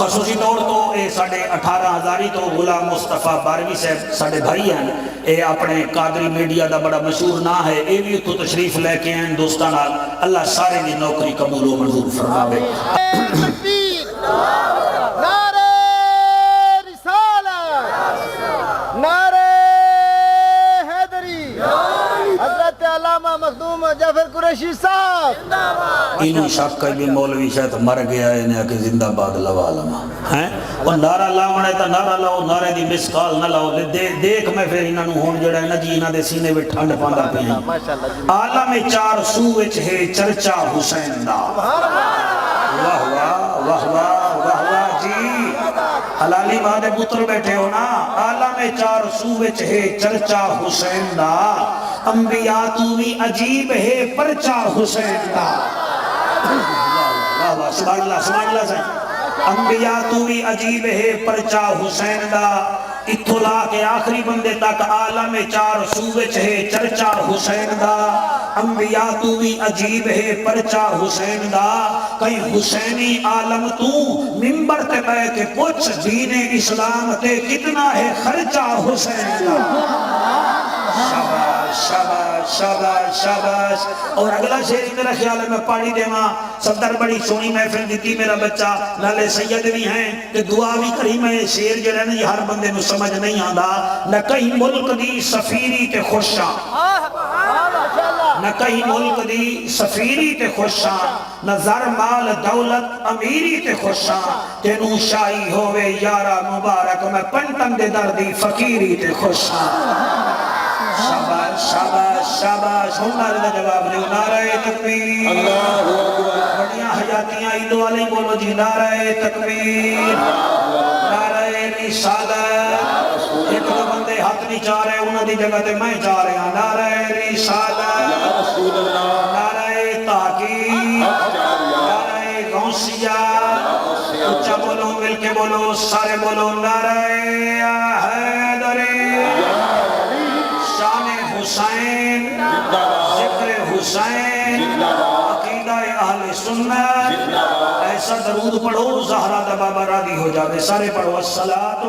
خصوصی طور تو اے ساڑھے 18,000 تو غلام مصطفیٰ باروی صاحب ساڑھے بھائی ہیں، اے اپنے قادری میڈیا دا بڑا مشہور نہ ہے، اے بھی تو تشریف لے کے ہیں دوستان، اللہ سارے دی نوکری قبول و منظور فرماوے۔ نعرہ رسالت، نعرہ حیدری، حضرت علامہ مخدوم جعفر قریشی صاحب۔ انہوں شک کا بھی مولوی شاید مر گیا ہے انہیں کہ زندہ باد لوا لما ہیں اور نعرہ لاؤں ہے تو نعرہ لاؤ، نعرہ دی مسکال نہ لاؤ، دیکھ میں پھر انہوں ہون جڑا ہے نا جی انہوں دے سینے میں ٹھنڈ پاندہ پہ ہیں۔ عالم چار سوچ ہے چرچا حسین دا، واہ واہ واہ واہ واہ واہ جی حلالی بادے پتر بیٹھے ہو نا، عالم چار سوچ ہے چرچا حسین دا، انبیاء تو بھی عجیب ہے پرچا حسین دا، واہ واہ سبحان اللہ سبحان اللہ سے، انبیاء تو بھی عجیب ہے پرچا حسین دا، اتھلا کے آخری بندے تک عالم چار سوچ ہے چرچا حسین دا، انبیاء تو بھی عجیب ہے پرچا حسین دا، کہیں حسینی عالم تو ممبر تے بے کے پوچھ دین اسلام تے کتنا ہے خرچہ حسین دا، شاباش شاباش شاباش شاباش۔ اور اگلا شیری میرا خیال ہے میں پاڑی دے ماں، صدر بڑی سونی محفل دیتی میرا بچہ، نالے سید بھی ہیں کہ دعا بھی کری میں شیر جو رہنے یہ ہر بندے میں سمجھ نہیں آدھا، نہ کہیں ملک دی سفیری تے خوشاں، نہ کہیں ملک دی سفیری تے خوشاں، نہ زر مال دولت امیری تے خوشاں، تینوں شاہی ہوئے یارہ مبارک میں پنٹن دے دردی فقیری تے خوشاں۔ شاباش شاباش شاباش، ہم نعرہ دا جواب دیو، نعرہ تکبیر، بڑیاں حیاتیاں عیدو علی بولو جی، نعرہ تکبیر، نعرہ رسالت، ایک دو بندے ہاتھ نہیں چاہ رہے انہوں دی جگہ تے میں چاہ رہے ہیں، نعرہ رسالت، نعرہ تحقیق، نعرہ غوثیہ، اچھا بولو مل کے بولو سارے بولو، نعرہ حیدری، شان حسین، ذکر حسین، عقیدہ اہل سنت، ایسا درود پڑھو زہرہ دا بابا راضی ہو جاتے، سارے پڑھو الصلاۃ